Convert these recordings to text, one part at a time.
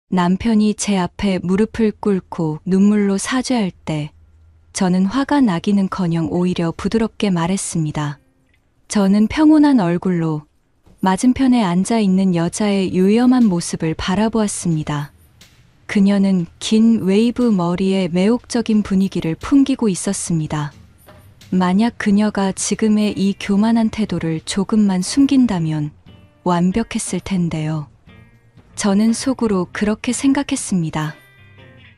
남편이 제 앞에 무릎을 꿇고 눈물로 사죄할 때 저는 화가 나기는커녕 오히려 부드럽게 말했습니다. 저는 평온한 얼굴로 맞은편에 앉아 있는 여자의 유염한 모습을 바라보았습니다. 그녀는 긴 웨이브 머리에 매혹적인 분위기를 풍기고 있었습니다. 만약 그녀가 지금의 이 교만한 태도를 조금만 숨긴다면 완벽했을 텐데요. 저는 속으로 그렇게 생각했습니다.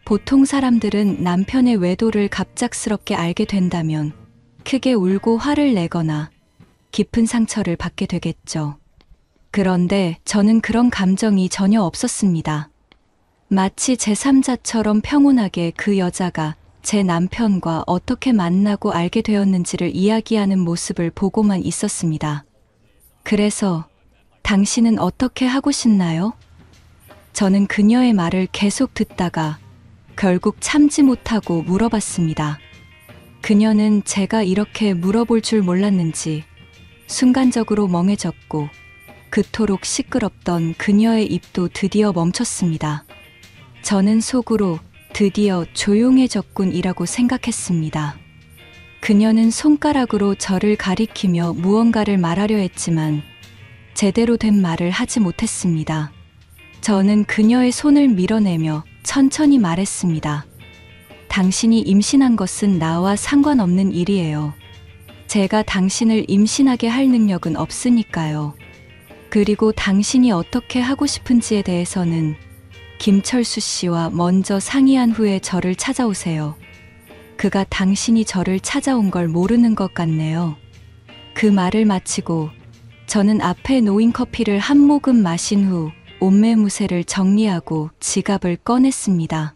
보통 사람들은 남편의 외도를 갑작스럽게 알게 된다면 크게 울고 화를 내거나 깊은 상처를 받게 되겠죠. 그런데 저는 그런 감정이 전혀 없었습니다. 마치 제3자처럼 평온하게 그 여자가 제 남편과 어떻게 만나고 알게 되었는지를 이야기하는 모습을 보고만 있었습니다. 그래서 당신은 어떻게 하고 싶나요? 저는 그녀의 말을 계속 듣다가 결국 참지 못하고 물어봤습니다. 그녀는 제가 이렇게 물어볼 줄 몰랐는지 순간적으로 멍해졌고 그토록 시끄럽던 그녀의 입도 드디어 멈췄습니다. 저는 속으로 드디어 조용해졌군이라고 생각했습니다. 그녀는 손가락으로 저를 가리키며 무언가를 말하려 했지만 제대로 된 말을 하지 못했습니다. 저는 그녀의 손을 밀어내며 천천히 말했습니다. 당신이 임신한 것은 나와 상관없는 일이에요. 제가 당신을 임신하게 할 능력은 없으니까요. 그리고 당신이 어떻게 하고 싶은지에 대해서는 김철수 씨와 먼저 상의한 후에 저를 찾아오세요. 그가 당신이 저를 찾아온 걸 모르는 것 같네요. 그 말을 마치고 저는 앞에 놓인 커피를 한 모금 마신 후 옷매무새를 정리하고 지갑을 꺼냈습니다.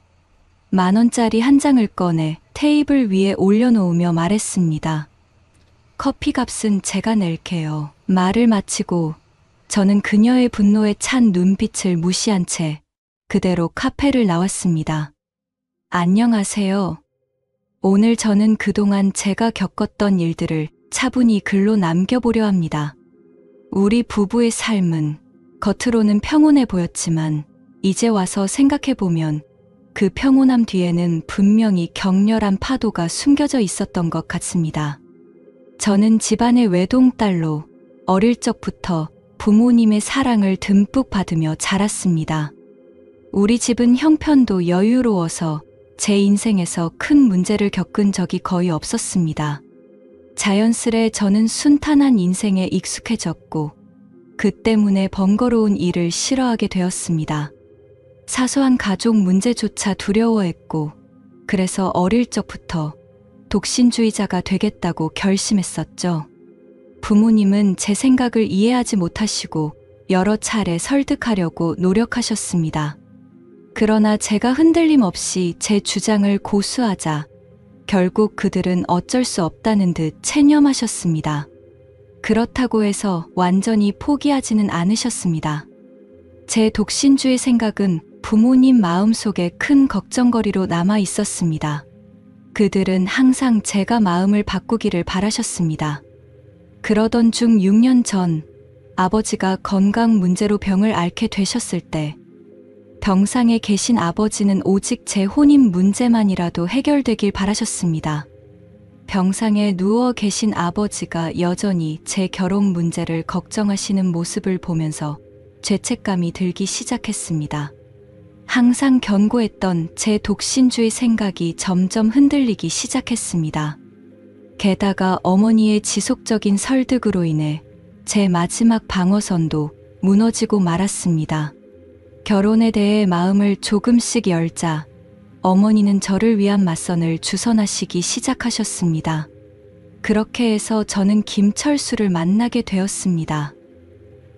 10,000원짜리 한 장을 꺼내 테이블 위에 올려놓으며 말했습니다. 커피값은 제가 낼게요. 말을 마치고 저는 그녀의 분노에 찬 눈빛을 무시한 채 그대로 카페를 나왔습니다. 안녕하세요. 오늘 저는 그동안 제가 겪었던 일들을 차분히 글로 남겨보려 합니다. 우리 부부의 삶은 겉으로는 평온해 보였지만 이제 와서 생각해보면 그 평온함 뒤에는 분명히 격렬한 파도가 숨겨져 있었던 것 같습니다. 저는 집안의 외동딸로 어릴 적부터 부모님의 사랑을 듬뿍 받으며 자랐습니다. 우리 집은 형편도 여유로워서 제 인생에서 큰 문제를 겪은 적이 거의 없었습니다. 자연스레 저는 순탄한 인생에 익숙해졌고 그 때문에 번거로운 일을 싫어하게 되었습니다. 사소한 가족 문제조차 두려워했고 그래서 어릴 적부터 독신주의자가 되겠다고 결심했었죠. 부모님은 제 생각을 이해하지 못하시고 여러 차례 설득하려고 노력하셨습니다. 그러나 제가 흔들림 없이 제 주장을 고수하자 결국 그들은 어쩔 수 없다는 듯 체념하셨습니다. 그렇다고 해서 완전히 포기하지는 않으셨습니다. 제 독신주의 생각은 부모님 마음속에 큰 걱정거리로 남아 있었습니다. 그들은 항상 제가 마음을 바꾸기를 바라셨습니다. 그러던 중 6년 전 아버지가 건강 문제로 병을 앓게 되셨을 때 병상에 계신 아버지는 오직 제 혼인 문제만이라도 해결되길 바라셨습니다. 병상에 누워 계신 아버지가 여전히 제 결혼 문제를 걱정하시는 모습을 보면서 죄책감이 들기 시작했습니다. 항상 견고했던 제 독신주의 생각이 점점 흔들리기 시작했습니다. 게다가 어머니의 지속적인 설득으로 인해 제 마지막 방어선도 무너지고 말았습니다. 결혼에 대해 마음을 조금씩 열자 어머니는 저를 위한 맞선을 주선하시기 시작하셨습니다. 그렇게 해서 저는 김철수를 만나게 되었습니다.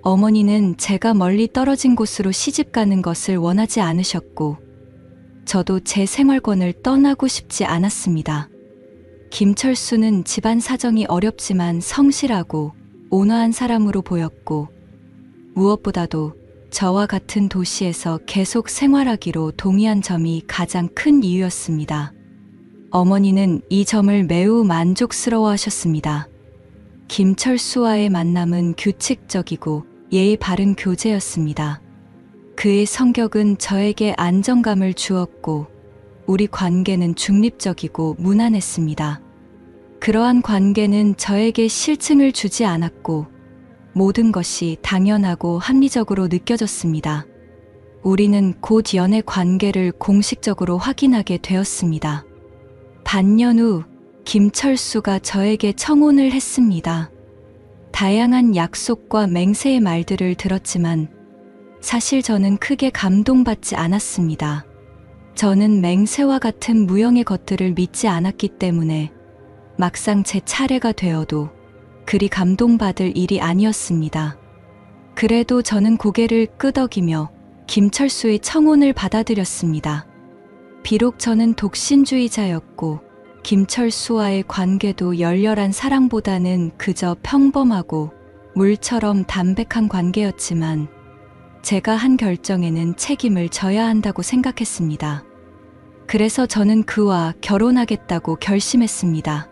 어머니는 제가 멀리 떨어진 곳으로 시집가는 것을 원하지 않으셨고 저도 제 생활권을 떠나고 싶지 않았습니다. 김철수는 집안 사정이 어렵지만 성실하고 온화한 사람으로 보였고 무엇보다도 저와 같은 도시에서 계속 생활하기로 동의한 점이 가장 큰 이유였습니다. 어머니는 이 점을 매우 만족스러워 하셨습니다. 김철수와의 만남은 규칙적이고 예의 바른 교제였습니다. 그의 성격은 저에게 안정감을 주었고 우리 관계는 중립적이고 무난했습니다. 그러한 관계는 저에게 실증을 주지 않았고 모든 것이 당연하고 합리적으로 느껴졌습니다. 우리는 곧 연애 관계를 공식적으로 확인하게 되었습니다. 반년 후 김철수가 저에게 청혼을 했습니다. 다양한 약속과 맹세의 말들을 들었지만 사실 저는 크게 감동받지 않았습니다. 저는 맹세와 같은 무형의 것들을 믿지 않았기 때문에 막상 제 차례가 되어도 그리 감동받을 일이 아니었습니다. 그래도 저는 고개를 끄덕이며 김철수의 청혼을 받아들였습니다. 비록 저는 독신주의자였고 김철수와의 관계도 열렬한 사랑보다는 그저 평범하고 물처럼 담백한 관계였지만 제가 한 결정에는 책임을 져야 한다고 생각했습니다. 그래서 저는 그와 결혼하겠다고 결심했습니다.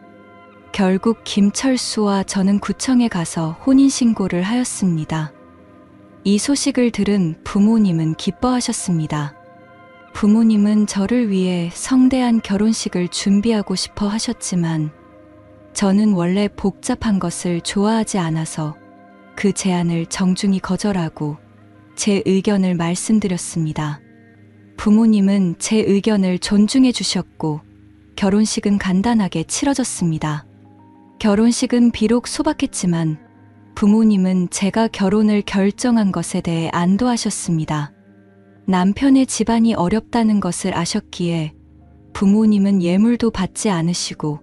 결국 김철수와 저는 구청에 가서 혼인신고를 하였습니다. 이 소식을 들은 부모님은 기뻐하셨습니다. 부모님은 저를 위해 성대한 결혼식을 준비하고 싶어 하셨지만 저는 원래 복잡한 것을 좋아하지 않아서 그 제안을 정중히 거절하고 제 의견을 말씀드렸습니다. 부모님은 제 의견을 존중해 주셨고 결혼식은 간단하게 치러졌습니다. 결혼식은 비록 소박했지만 부모님은 제가 결혼을 결정한 것에 대해 안도하셨습니다. 남편의 집안이 어렵다는 것을 아셨기에 부모님은 예물도 받지 않으시고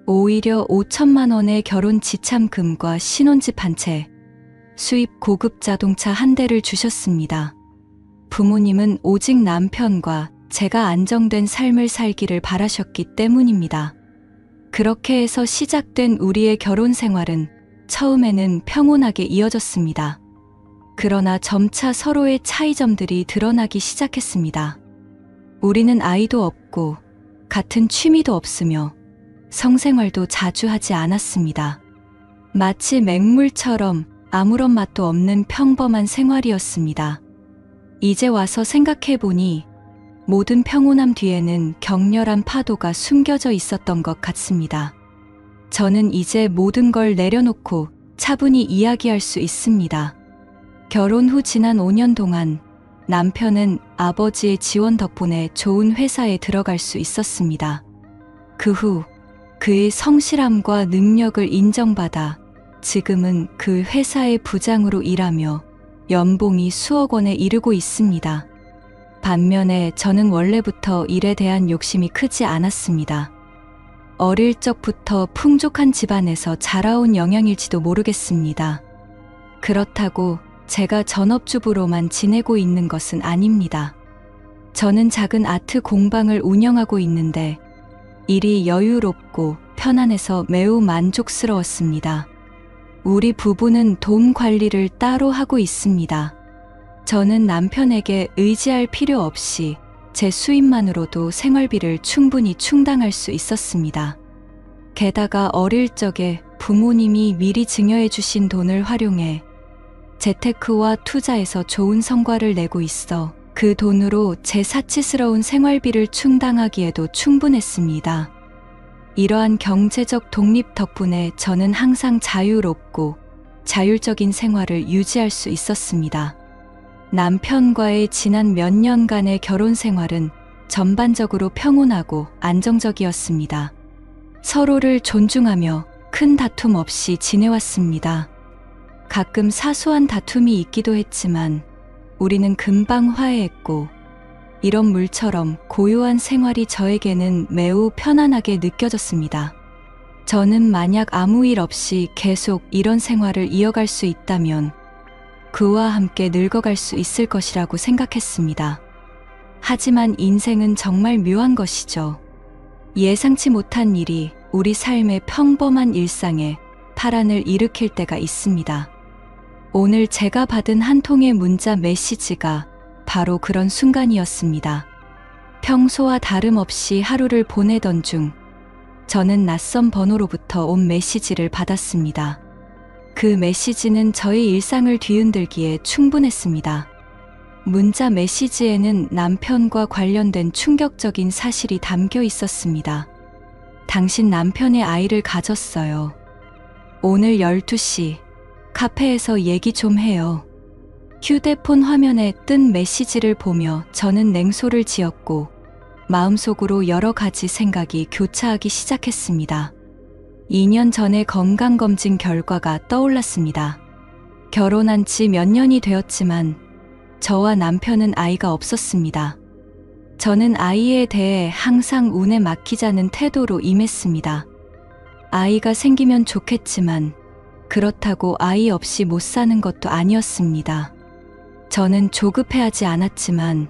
오히려 5천만 원의 결혼 지참금과 신혼집 한 채, 수입 고급 자동차 한 대를 주셨습니다. 부모님은 오직 남편과 제가 안정된 삶을 살기를 바라셨기 때문입니다. 그렇게 해서 시작된 우리의 결혼 생활은 처음에는 평온하게 이어졌습니다. 그러나 점차 서로의 차이점들이 드러나기 시작했습니다. 우리는 아이도 없고 같은 취미도 없으며 성생활도 자주 하지 않았습니다. 마치 맹물처럼 아무런 맛도 없는 평범한 생활이었습니다. 이제 와서 생각해보니 모든 평온함 뒤에는 격렬한 파도가 숨겨져 있었던 것 같습니다. 저는 이제 모든 걸 내려놓고 차분히 이야기할 수 있습니다. 결혼 후 지난 5년 동안 남편은 아버지의 지원 덕분에 좋은 회사에 들어갈 수 있었습니다. 그 후 그의 성실함과 능력을 인정받아 지금은 그 회사의 부장으로 일하며 연봉이 수억 원에 이르고 있습니다. 반면에 저는 원래부터 일에 대한 욕심이 크지 않았습니다. 어릴 적부터 풍족한 집안에서 자라온 영향일지도 모르겠습니다. 그렇다고 제가 전업주부로만 지내고 있는 것은 아닙니다. 저는 작은 아트 공방을 운영하고 있는데 일이 여유롭고 편안해서 매우 만족스러웠습니다. 우리 부부는 돈 관리를 따로 하고 있습니다. 저는 남편에게 의지할 필요 없이 제 수입만으로도 생활비를 충분히 충당할 수 있었습니다. 게다가 어릴 적에 부모님이 미리 증여해 주신 돈을 활용해 재테크와 투자에서 좋은 성과를 내고 있어 그 돈으로 제 사치스러운 생활비를 충당하기에도 충분했습니다. 이러한 경제적 독립 덕분에 저는 항상 자유롭고 자율적인 생활을 유지할 수 있었습니다. 남편과의 지난 몇 년간의 결혼 생활은 전반적으로 평온하고 안정적이었습니다. 서로를 존중하며 큰 다툼 없이 지내왔습니다. 가끔 사소한 다툼이 있기도 했지만 우리는 금방 화해했고 이런 물처럼 고요한 생활이 저에게는 매우 편안하게 느껴졌습니다. 저는 만약 아무 일 없이 계속 이런 생활을 이어갈 수 있다면 그와 함께 늙어갈 수 있을 것이라고 생각했습니다. 하지만 인생은 정말 묘한 것이죠. 예상치 못한 일이 우리 삶의 평범한 일상에 파란을 일으킬 때가 있습니다. 오늘 제가 받은 한 통의 문자 메시지가 바로 그런 순간이었습니다. 평소와 다름없이 하루를 보내던 중 저는 낯선 번호로부터 온 메시지를 받았습니다. 그 메시지는 저의 일상을 뒤흔들기에 충분했습니다. 문자 메시지에는 남편과 관련된 충격적인 사실이 담겨 있었습니다. 당신 남편의 아이를 가졌어요. 오늘 12시 카페에서 얘기 좀 해요. 휴대폰 화면에 뜬 메시지를 보며 저는 냉소를 지었고 마음속으로 여러 가지 생각이 교차하기 시작했습니다. 2년 전의 건강검진 결과가 떠올랐습니다. 결혼한 지 몇 년이 되었지만 저와 남편은 아이가 없었습니다. 저는 아이에 대해 항상 운에 맡기자는 태도로 임했습니다. 아이가 생기면 좋겠지만 그렇다고 아이 없이 못 사는 것도 아니었습니다. 저는 조급해하지 않았지만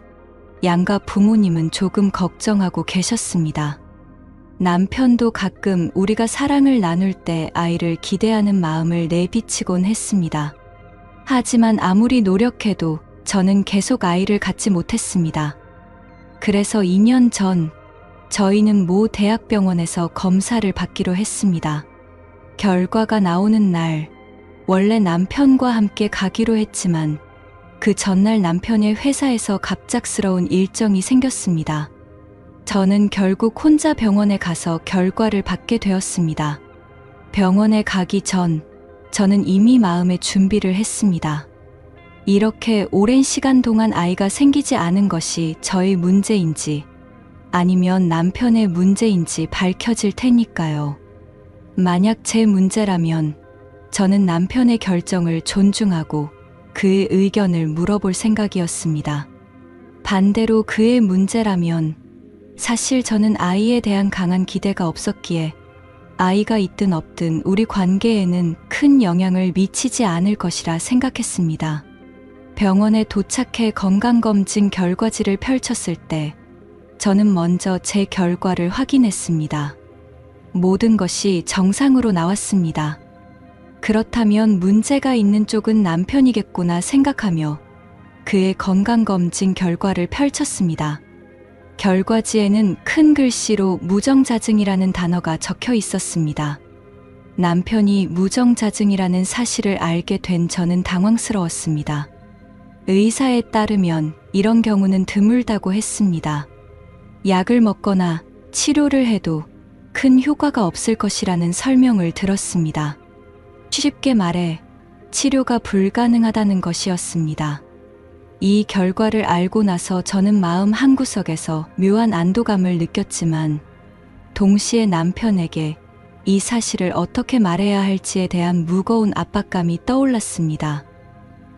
양가 부모님은 조금 걱정하고 계셨습니다. 남편도 가끔 우리가 사랑을 나눌 때 아이를 기대하는 마음을 내비치곤 했습니다. 하지만 아무리 노력해도 저는 계속 아이를 갖지 못했습니다. 그래서 2년 전 저희는 모 대학병원에서 검사를 받기로 했습니다. 결과가 나오는 날 원래 남편과 함께 가기로 했지만 그 전날 남편의 회사에서 갑작스러운 일정이 생겼습니다. 저는 결국 혼자 병원에 가서 결과를 받게 되었습니다. 병원에 가기 전 저는 이미 마음의 준비를 했습니다. 이렇게 오랜 시간 동안 아이가 생기지 않은 것이 저의 문제인지 아니면 남편의 문제인지 밝혀질 테니까요. 만약 제 문제라면 저는 남편의 결정을 존중하고 그의 의견을 물어볼 생각이었습니다. 반대로 그의 문제라면 사실 저는 아이에 대한 강한 기대가 없었기에 아이가 있든 없든 우리 관계에는 큰 영향을 미치지 않을 것이라 생각했습니다. 병원에 도착해 건강검진 결과지를 펼쳤을 때 저는 먼저 제 결과를 확인했습니다. 모든 것이 정상으로 나왔습니다. 그렇다면 문제가 있는 쪽은 남편이겠구나 생각하며 그의 건강검진 결과를 펼쳤습니다. 결과지에는 큰 글씨로 무정자증이라는 단어가 적혀 있었습니다. 남편이 무정자증이라는 사실을 알게 된 저는 당황스러웠습니다. 의사에 따르면 이런 경우는 드물다고 했습니다. 약을 먹거나 치료를 해도 큰 효과가 없을 것이라는 설명을 들었습니다. 쉽게 말해 치료가 불가능하다는 것이었습니다. 이 결과를 알고 나서 저는 마음 한구석에서 묘한 안도감을 느꼈지만 동시에 남편에게 이 사실을 어떻게 말해야 할지에 대한 무거운 압박감이 떠올랐습니다.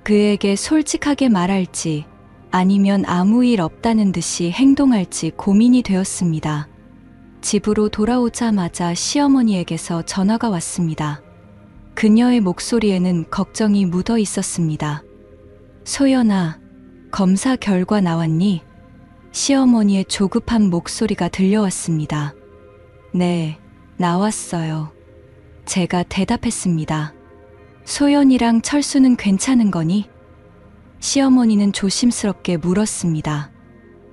그에게 솔직하게 말할지 아니면 아무 일 없다는 듯이 행동할지 고민이 되었습니다. 집으로 돌아오자마자 시어머니에게서 전화가 왔습니다. 그녀의 목소리에는 걱정이 묻어 있었습니다. 소연아, 검사 결과 나왔니? 시어머니의 조급한 목소리가 들려왔습니다. 네, 나왔어요. 제가 대답했습니다. 소연이랑 철수는 괜찮은 거니? 시어머니는 조심스럽게 물었습니다.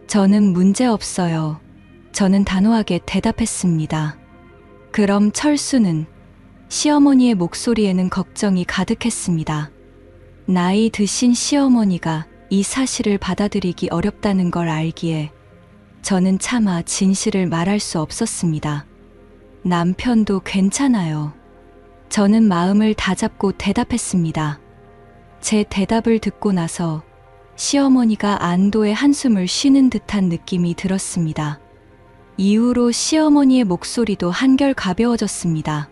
저는 문제 없어요. 저는 단호하게 대답했습니다. 그럼 철수는? 시어머니의 목소리에는 걱정이 가득했습니다. 나이 드신 시어머니가 이 사실을 받아들이기 어렵다는 걸 알기에 저는 차마 진실을 말할 수 없었습니다. 남편도 괜찮아요. 저는 마음을 다잡고 대답했습니다. 제 대답을 듣고 나서 시어머니가 안도의 한숨을 쉬는 듯한 느낌이 들었습니다. 이후로 시어머니의 목소리도 한결 가벼워졌습니다.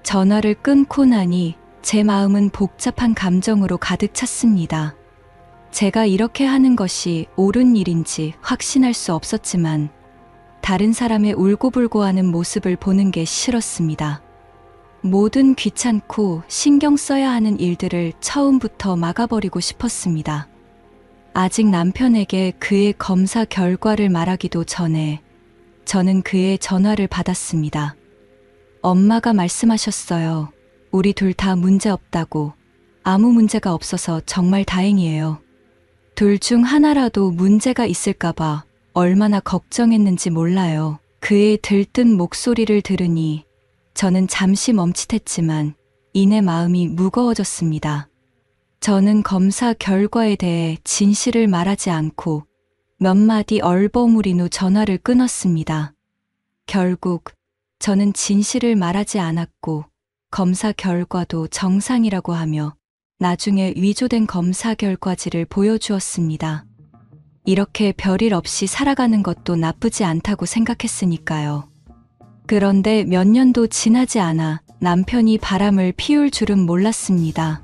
전화를 끊고 나니 제 마음은 복잡한 감정으로 가득 찼습니다. 제가 이렇게 하는 것이 옳은 일인지 확신할 수 없었지만 다른 사람의 울고불고하는 모습을 보는 게 싫었습니다. 모든 귀찮고 신경 써야 하는 일들을 처음부터 막아버리고 싶었습니다. 아직 남편에게 그의 검사 결과를 말하기도 전에 저는 그의 전화를 받았습니다. 엄마가 말씀하셨어요. 우리 둘 다 문제 없다고. 아무 문제가 없어서 정말 다행이에요. 둘 중 하나라도 문제가 있을까봐 얼마나 걱정했는지 몰라요. 그의 들뜬 목소리를 들으니 저는 잠시 멈칫했지만 이내 마음이 무거워졌습니다. 저는 검사 결과에 대해 진실을 말하지 않고 몇 마디 얼버무린 후 전화를 끊었습니다. 결국 저는 진실을 말하지 않았고 검사 결과도 정상이라고 하며 나중에 위조된 검사 결과지를 보여주었습니다. 이렇게 별일 없이 살아가는 것도 나쁘지 않다고 생각했으니까요. 그런데 몇 년도 지나지 않아 남편이 바람을 피울 줄은 몰랐습니다.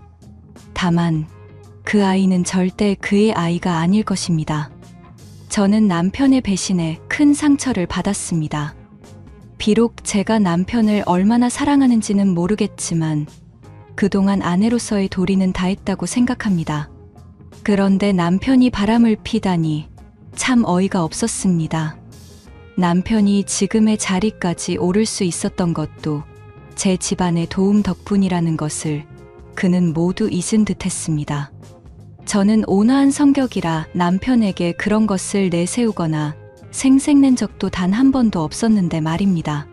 다만 그 아이는 절대 그의 아이가 아닐 것입니다. 저는 남편의 배신에 큰 상처를 받았습니다. 비록 제가 남편을 얼마나 사랑하는지는 모르겠지만 그동안 아내로서의 도리는 다했다고 생각합니다. 그런데 남편이 바람을 피다니 참 어이가 없었습니다. 남편이 지금의 자리까지 오를 수 있었던 것도 제 집안의 도움 덕분이라는 것을 그는 모두 잊은 듯 했습니다. 저는 온화한 성격이라 남편에게 그런 것을 내세우거나 생색낸 적도 단 한 번도 없었는데 말입니다.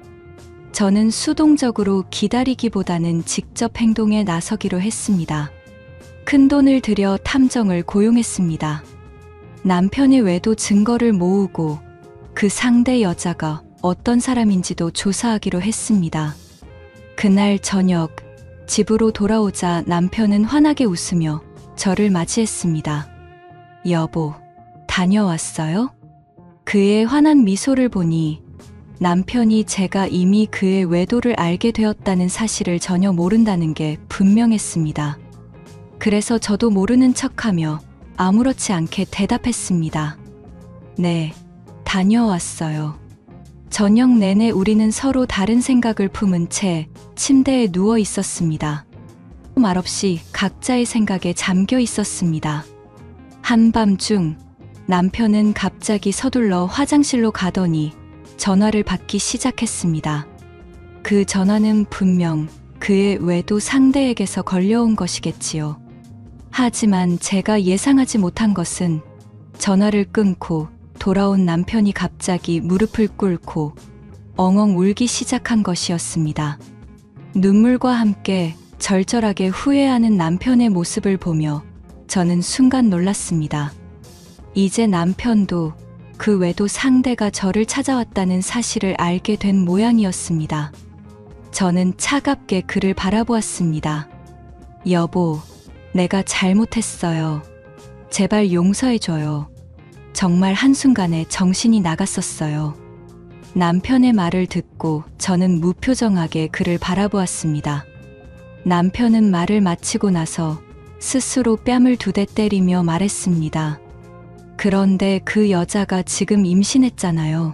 저는 수동적으로 기다리기보다는 직접 행동에 나서기로 했습니다. 큰 돈을 들여 탐정을 고용했습니다. 남편의 외도 증거를 모으고 그 상대 여자가 어떤 사람인지도 조사하기로 했습니다. 그날 저녁 집으로 돌아오자 남편은 환하게 웃으며 저를 맞이했습니다. 여보, 다녀왔어요? 그의 환한 미소를 보니 남편이 제가 이미 그의 외도를 알게 되었다는 사실을 전혀 모른다는 게 분명했습니다. 그래서 저도 모르는 척하며 아무렇지 않게 대답했습니다. 네, 다녀왔어요. 저녁 내내 우리는 서로 다른 생각을 품은 채 침대에 누워 있었습니다. 말없이 각자의 생각에 잠겨 있었습니다. 한밤중 남편은 갑자기 서둘러 화장실로 가더니 전화를 받기 시작했습니다. 그 전화는 분명 그의 외도 상대에게서 걸려온 것이겠지요. 하지만 제가 예상하지 못한 것은 전화를 끊고 돌아온 남편이 갑자기 무릎을 꿇고 엉엉 울기 시작한 것이었습니다. 눈물과 함께 절절하게 후회하는 남편의 모습을 보며 저는 순간 놀랐습니다. 이제 남편도 그 외도 상대가 저를 찾아왔다는 사실을 알게 된 모양이었습니다. 저는 차갑게 그를 바라보았습니다. 여보, 내가 잘못했어요. 제발 용서해줘요. 정말 한순간에 정신이 나갔었어요. 남편의 말을 듣고 저는 무표정하게 그를 바라보았습니다. 남편은 말을 마치고 나서 스스로 뺨을 2대 때리며 말했습니다. 그런데 그 여자가 지금 임신했잖아요.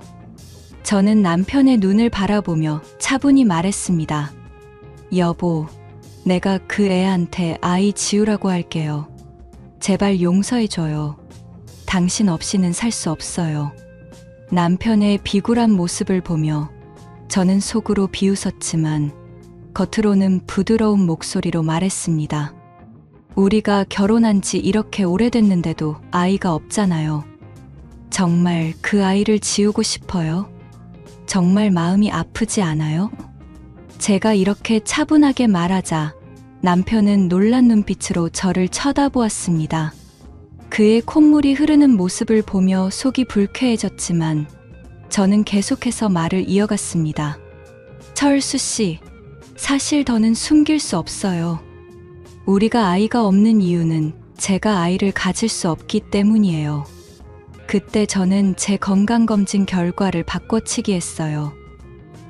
저는 남편의 눈을 바라보며 차분히 말했습니다. 여보, 내가 그 애한테 아이 지우라고 할게요. 제발 용서해줘요. 당신 없이는 살 수 없어요. 남편의 비굴한 모습을 보며 저는 속으로 비웃었지만 겉으로는 부드러운 목소리로 말했습니다. 우리가 결혼한 지 이렇게 오래됐는데도 아이가 없잖아요. 정말 그 아이를 지우고 싶어요? 정말 마음이 아프지 않아요? 제가 이렇게 차분하게 말하자 남편은 놀란 눈빛으로 저를 쳐다보았습니다. 그의 콧물이 흐르는 모습을 보며 속이 불쾌해졌지만 저는 계속해서 말을 이어갔습니다. 철수 씨, 사실 더는 숨길 수 없어요. 우리가 아이가 없는 이유는 제가 아이를 가질 수 없기 때문이에요. 그때 저는 제 건강검진 결과를 바꿔치기 했어요.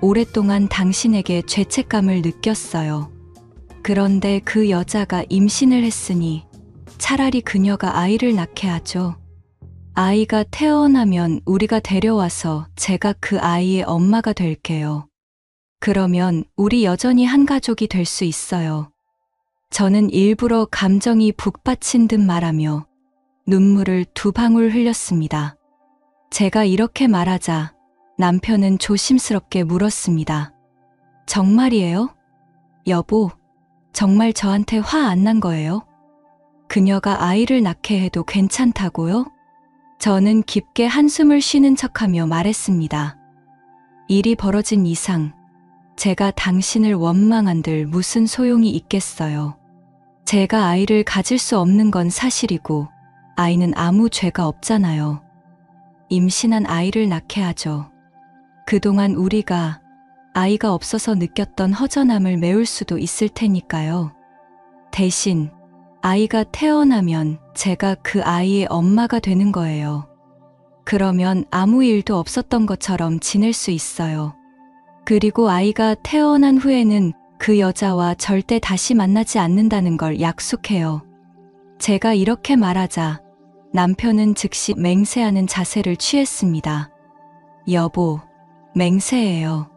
오랫동안 당신에게 죄책감을 느꼈어요. 그런데 그 여자가 임신을 했으니 차라리 그녀가 아이를 낳게 하죠. 아이가 태어나면 우리가 데려와서 제가 그 아이의 엄마가 될게요. 그러면 우리 여전히 한 가족이 될 수 있어요. 저는 일부러 감정이 북받친 듯 말하며 눈물을 2방울 흘렸습니다. 제가 이렇게 말하자 남편은 조심스럽게 물었습니다. 정말이에요? 여보, 정말 저한테 화 안 난 거예요? 그녀가 아이를 낳게 해도 괜찮다고요? 저는 깊게 한숨을 쉬는 척하며 말했습니다. 일이 벌어진 이상 제가 당신을 원망한들 무슨 소용이 있겠어요. 제가 아이를 가질 수 없는 건 사실이고 아이는 아무 죄가 없잖아요. 임신한 아이를 낳게 하죠. 그동안 우리가 아이가 없어서 느꼈던 허전함을 메울 수도 있을 테니까요. 대신 아이가 태어나면 제가 그 아이의 엄마가 되는 거예요. 그러면 아무 일도 없었던 것처럼 지낼 수 있어요. 그리고 아이가 태어난 후에는 그 여자와 절대 다시 만나지 않는다는 걸 약속해요. 제가 이렇게 말하자 남편은 즉시 맹세하는 자세를 취했습니다. 여보, 맹세해요.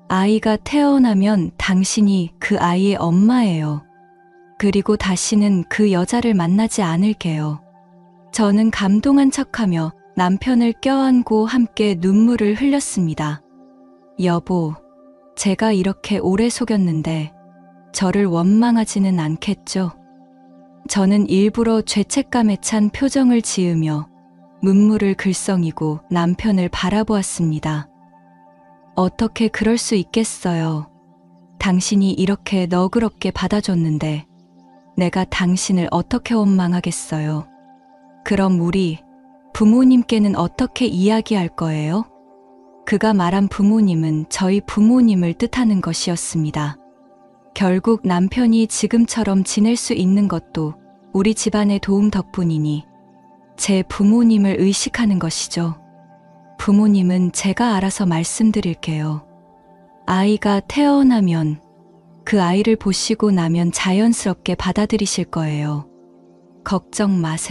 아이가 태어나면 당신이 그 아이의 엄마예요. 그리고 다시는 그 여자를 만나지 않을게요. 저는 감동한 척하며 남편을 껴안고 함께 눈물을 흘렸습니다. 여보, 제가 이렇게 오래 속였는데 저를 원망하지는 않겠죠? 저는 일부러 죄책감에 찬 표정을 지으며 눈물을 글썽이고 남편을 바라보았습니다. 어떻게 그럴 수 있겠어요? 당신이 이렇게 너그럽게 받아줬는데 내가 당신을 어떻게 원망하겠어요? 그럼 우리 부모님께는 어떻게 이야기할 거예요? 그가 말한 부모님은 저희 부모님을 뜻하는 것이었습니다. 결국 남편이 지금처럼 지낼 수 있는 것도 우리 집안의 도움 덕분이니 제 부모님을 의식하는 것이죠. 부모님은 제가 알아서 말씀드릴게요. 아이가 태어나면 그 아이를 보시고 나면 자연스럽게 받아들이실 거예요. 걱정 마세요.